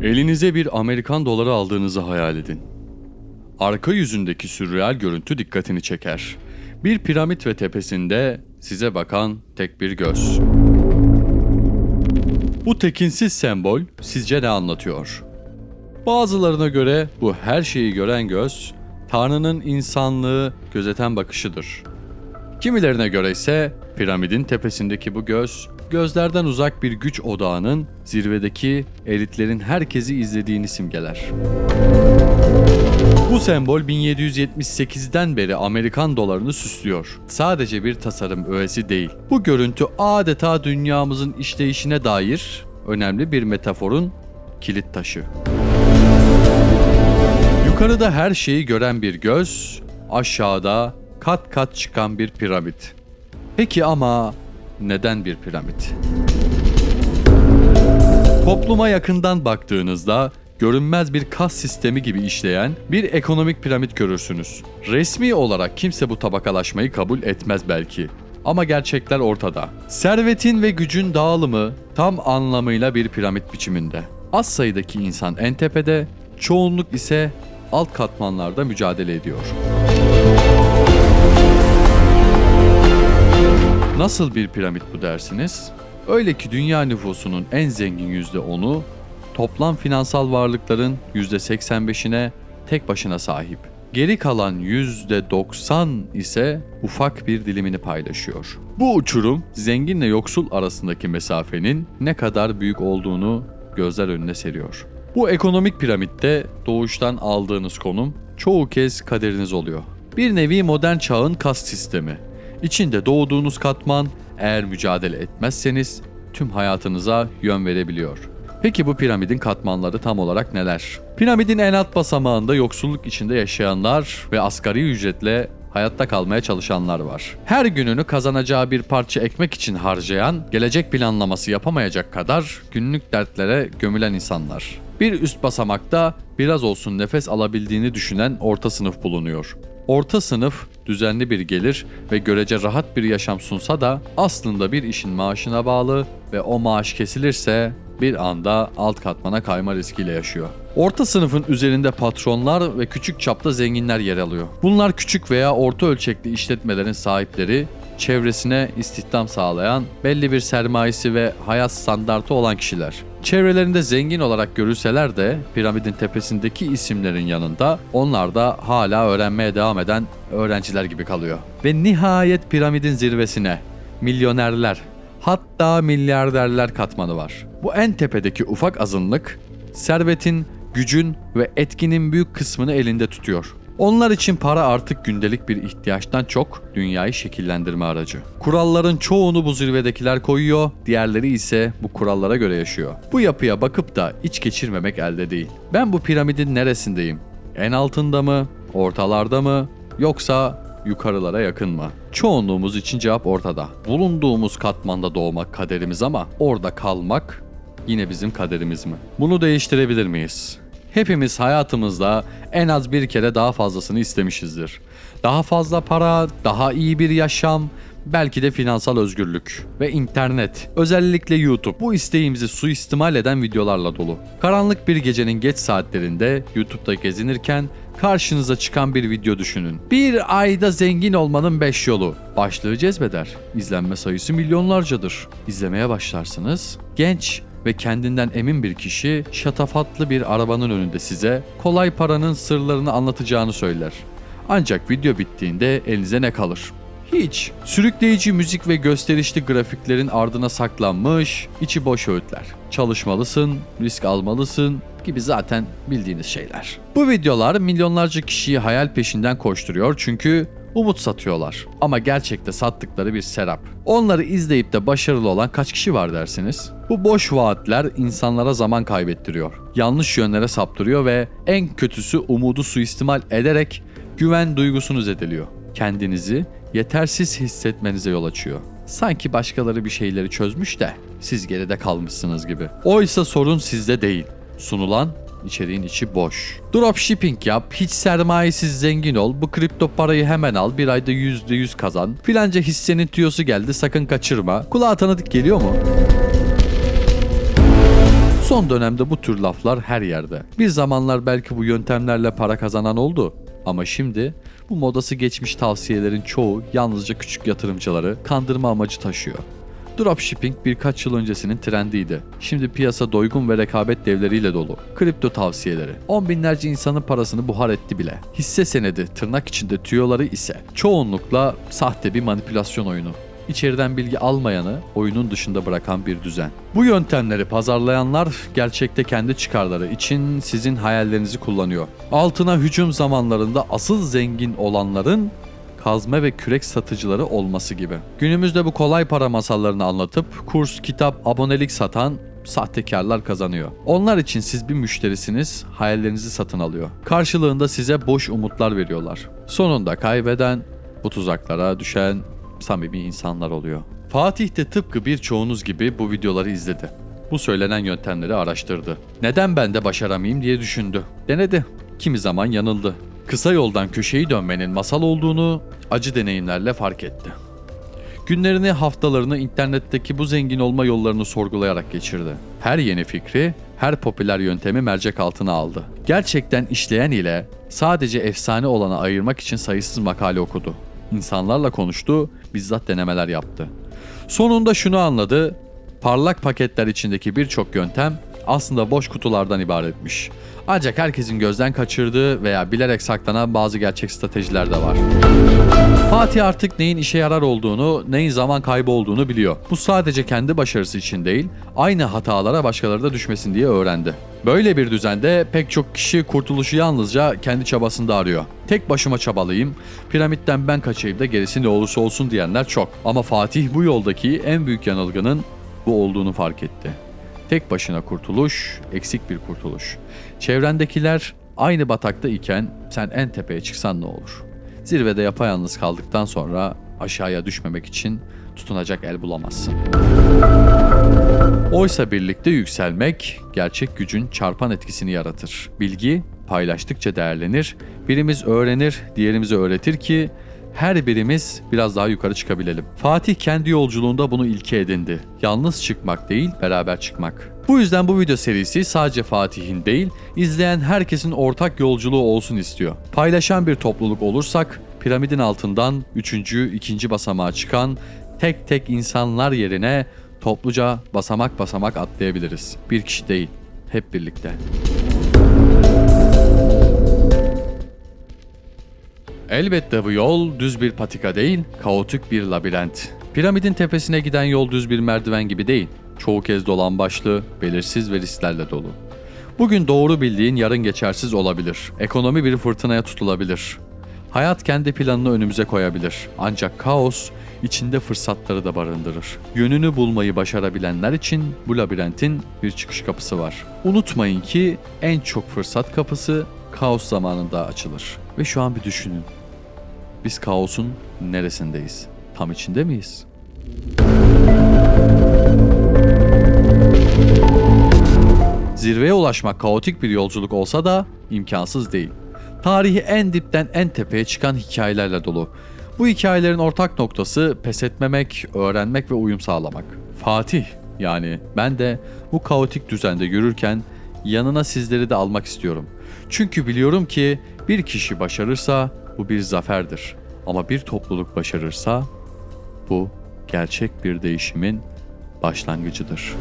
Elinize bir Amerikan doları aldığınızı hayal edin. Arka yüzündeki sürreal görüntü dikkatini çeker. Bir piramit ve tepesinde size bakan tek bir göz. Bu tekinsiz sembol sizce ne anlatıyor? Bazılarına göre bu her şeyi gören göz, Tanrı'nın insanlığı gözeten bakışıdır. Kimilerine göre ise piramidin tepesindeki bu göz, gözlerden uzak bir güç odağının zirvedeki elitlerin herkesi izlediğini simgeler. Bu sembol 1778'den beri Amerikan dolarını süslüyor. Sadece bir tasarım öğesi değil. Bu görüntü adeta dünyamızın işleyişine dair önemli bir metaforun kilit taşı. Yukarıda her şeyi gören bir göz, aşağıda kat kat çıkan bir piramit. Peki ama neden bir piramit? Topluma yakından baktığınızda görünmez bir kas sistemi gibi işleyen bir ekonomik piramit görürsünüz. Resmi olarak kimse bu tabakalaşmayı kabul etmez belki. Ama gerçekler ortada. Servetin ve gücün dağılımı tam anlamıyla bir piramit biçiminde. Az sayıdaki insan en tepede, çoğunluk ise alt katmanlarda mücadele ediyor. Nasıl bir piramit bu dersiniz? Öyle ki dünya nüfusunun en zengin %10'u toplam finansal varlıkların %85'ine tek başına sahip. Geri kalan %90 ise ufak bir dilimini paylaşıyor. Bu uçurum zenginle yoksul arasındaki mesafenin ne kadar büyük olduğunu gözler önüne seriyor. Bu ekonomik piramitte doğuştan aldığınız konum çoğu kez kaderiniz oluyor. Bir nevi modern çağın kast sistemi. İçinde doğduğunuz katman eğer mücadele etmezseniz tüm hayatınıza yön verebiliyor. Peki bu piramidin katmanları tam olarak neler? Piramidin en alt basamağında yoksulluk içinde yaşayanlar ve asgari ücretle hayatta kalmaya çalışanlar var. Her gününü kazanacağı bir parça ekmek için harcayan, gelecek planlaması yapamayacak kadar günlük dertlere gömülen insanlar. Bir üst basamakta biraz olsun nefes alabildiğini düşünen orta sınıf bulunuyor. Orta sınıf düzenli bir gelir ve görece rahat bir yaşam sunsa da aslında bir işin maaşına bağlı ve o maaş kesilirse bir anda alt katmana kayma riskiyle yaşıyor. Orta sınıfın üzerinde patronlar ve küçük çapta zenginler yer alıyor. Bunlar küçük veya orta ölçekli işletmelerin sahipleri, çevresine istihdam sağlayan, belli bir sermayesi ve hayat standartı olan kişiler. Çevrelerinde zengin olarak görülseler de piramidin tepesindeki isimlerin yanında onlar da hala öğrenmeye devam eden öğrenciler gibi kalıyor. Ve nihayet piramidin zirvesine milyonerler, hatta milyarderler katmanı var. Bu en tepedeki ufak azınlık, servetin, gücün ve etkinin büyük kısmını elinde tutuyor. Onlar için para artık gündelik bir ihtiyaçtan çok dünyayı şekillendirme aracı. Kuralların çoğunu bu zirvedekiler koyuyor, diğerleri ise bu kurallara göre yaşıyor. Bu yapıya bakıp da iç geçirmemek elde değil. Ben bu piramidin neresindeyim? En altında mı? Ortalarda mı? Yoksa yukarılara yakın mı? Çoğunluğumuz için cevap ortada. Bulunduğumuz katmanda doğmak kaderimiz ama orada kalmak yine bizim kaderimiz mi? Bunu değiştirebilir miyiz? Hepimiz hayatımızda en az bir kere daha fazlasını istemişizdir. Daha fazla para, daha iyi bir yaşam, belki de finansal özgürlük ve internet, özellikle YouTube bu isteğimizi suistimal eden videolarla dolu. Karanlık bir gecenin geç saatlerinde YouTube'da gezinirken karşınıza çıkan bir video düşünün. Bir ayda zengin olmanın 5 yolu. Başlığı cezbeder. İzlenme sayısı milyonlarcadır. İzlemeye başlarsınız. Genç ve kendinden emin bir kişi şatafatlı bir arabanın önünde size kolay paranın sırlarını anlatacağını söyler. Ancak video bittiğinde elinize ne kalır? Hiç. Sürükleyici müzik ve gösterişli grafiklerin ardına saklanmış, içi boş öğütler. Çalışmalısın, risk almalısın gibi zaten bildiğiniz şeyler. Bu videolar milyonlarca kişiyi hayal peşinden koşturuyor çünkü umut satıyorlar. Ama gerçekte sattıkları bir serap. Onları izleyip de başarılı olan kaç kişi var dersiniz? Bu boş vaatler insanlara zaman kaybettiriyor. Yanlış yönlere saptırıyor ve en kötüsü umudu suistimal ederek güven duygusunu zedeliyor. Kendinizi yetersiz hissetmenize yol açıyor. Sanki başkaları bir şeyleri çözmüş de siz geride kalmışsınız gibi. Oysa sorun sizde değil. Sunulan içeriğin içi boş. Dropshipping yap, hiç sermayesiz zengin ol, bu kripto parayı hemen al, bir ayda %100 kazan, filanca hissenin tüyosu geldi sakın kaçırma. Kulağa tanıdık geliyor mu? Son dönemde bu tür laflar her yerde. Bir zamanlar belki bu yöntemlerle para kazanan oldu. Ama şimdi bu modası geçmiş tavsiyelerin çoğu yalnızca küçük yatırımcıları kandırma amacı taşıyor. Dropshipping birkaç yıl öncesinin trendiydi. Şimdi piyasa doygun ve rekabet devleriyle dolu. Kripto tavsiyeleri. On binlerce insanın parasını buhar etti bile. Hisse senedi, tırnak içinde tüyoları ise çoğunlukla sahte bir manipülasyon oyunu. İçeriden bilgi almayanı oyunun dışında bırakan bir düzen. Bu yöntemleri pazarlayanlar gerçekte kendi çıkarları için sizin hayallerinizi kullanıyor. Altına hücum zamanlarında asıl zengin olanların kazma ve kürek satıcıları olması gibi. Günümüzde bu kolay para masallarını anlatıp kurs, kitap, abonelik satan sahtekarlar kazanıyor. Onlar için siz bir müşterisiniz, hayallerinizi satın alıyor. Karşılığında size boş umutlar veriyorlar. Sonunda kaybeden, bu tuzaklara düşen samimi insanlar oluyor. Fatih de tıpkı birçoğunuz gibi bu videoları izledi. Bu söylenen yöntemleri araştırdı. Neden ben de başaramayayım diye düşündü. Denedi. Kimi zaman yanıldı. Kısa yoldan köşeyi dönmenin masal olduğunu acı deneyimlerle fark etti. Günlerini, haftalarını internetteki bu zengin olma yollarını sorgulayarak geçirdi. Her yeni fikri, her popüler yöntemi mercek altına aldı. Gerçekten işleyen ile sadece efsane olanı ayırmak için sayısız makale okudu. İnsanlarla konuştu, bizzat denemeler yaptı. Sonunda şunu anladı, parlak paketler içindeki birçok yöntem aslında boş kutulardan ibaretmiş. Ancak herkesin gözden kaçırdığı veya bilerek saklanan bazı gerçek stratejiler de var. Fatih artık neyin işe yarar olduğunu, neyin zaman kaybı olduğunu biliyor. Bu sadece kendi başarısı için değil, aynı hatalara başkaları da düşmesin diye öğrendi. Böyle bir düzende pek çok kişi kurtuluşu yalnızca kendi çabasında arıyor. Tek başıma çabalayayım, piramitten ben kaçayım da gerisi ne olursa olsun diyenler çok. Ama Fatih bu yoldaki en büyük yanılgının bu olduğunu fark etti. Tek başına kurtuluş, eksik bir kurtuluş. Çevrendekiler aynı batakta iken sen en tepeye çıksan ne olur? Zirvede yapayalnız kaldıktan sonra aşağıya düşmemek için tutunacak el bulamazsın. Oysa birlikte yükselmek gerçek gücün çarpan etkisini yaratır. Bilgi paylaştıkça değerlenir, birimiz öğrenir, diğerimize öğretir ki her birimiz biraz daha yukarı çıkabilelim. Fatih kendi yolculuğunda bunu ilke edindi. Yalnız çıkmak değil, beraber çıkmak. Bu yüzden bu video serisi sadece Fatih'in değil, izleyen herkesin ortak yolculuğu olsun istiyor. Paylaşan bir topluluk olursak, piramidin altından 3. 2. basamağa çıkan tek tek insanlar yerine topluca basamak basamak atlayabiliriz. Bir kişi değil, hep birlikte. Elbette bu yol düz bir patika değil, kaotik bir labirent. Piramidin tepesine giden yol düz bir merdiven gibi değil. Çoğu kez dolambaçlı, belirsiz ve risklerle dolu. Bugün doğru bildiğin yarın geçersiz olabilir. Ekonomi bir fırtınaya tutulabilir. Hayat kendi planını önümüze koyabilir. Ancak kaos içinde fırsatları da barındırır. Yönünü bulmayı başarabilenler için bu labirentin bir çıkış kapısı var. Unutmayın ki en çok fırsat kapısı kaos zamanında açılır. Ve şu an bir düşünün. Biz kaosun neresindeyiz? Tam içinde miyiz? Zirveye ulaşmak kaotik bir yolculuk olsa da imkansız değil. Tarihi en dipten en tepeye çıkan hikayelerle dolu. Bu hikayelerin ortak noktası pes etmemek, öğrenmek ve uyum sağlamak. Fatih, yani ben de bu kaotik düzende yürürken yanına sizleri de almak istiyorum. Çünkü biliyorum ki bir kişi başarırsa bu bir zaferdir. Ama bir topluluk başarırsa bu gerçek bir değişimin başlangıcıdır.